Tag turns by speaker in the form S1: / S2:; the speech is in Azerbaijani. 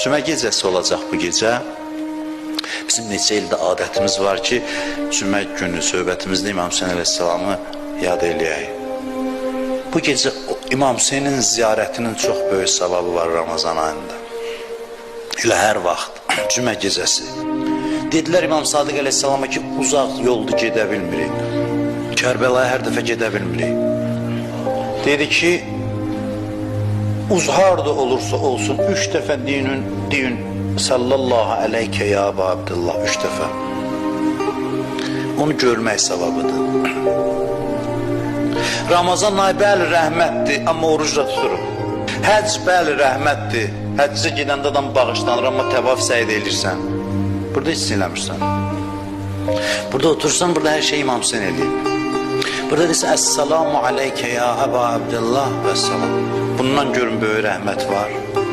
S1: Cümə gecəsi olacaq bu gecə. Bizim neçə ildə adətimiz var ki, cümə günü söhbətimizdə İmam Hüseyin əleyhissalamı yad eləyək. Bu gecə İmam Hüseynin ziyarətinin çox böyük savabı var Ramazan ayında. Elə hər vaxt, cümə gecəsi. Dedilər İmam Sadiq əleyhissalama ki, uzaq yolda gedə bilmirik. Kərbəlaya hər dəfə gedə bilmirik. Dedi ki, harda olursa olsun, 3 dəfə deyin, sallallahu aleykə ya Əbu Abdullah, 3 dəfə. Onu görmək savabıdır. Ramazan ayı bəli rəhmətdir, amma orucla tuturuq. Həcc bəli rəhmətdir, həccə gedəndə adam bağışlanır, amma təvaf səyid edirsən. Burada heç eləmirsən. Burada otursan, burada hər şey İmam Hüseyin eləyib. Burada desə, Əssalamu aleykə ya Əbu Abdullah və salam. Bundan görün böyük rəhmət var.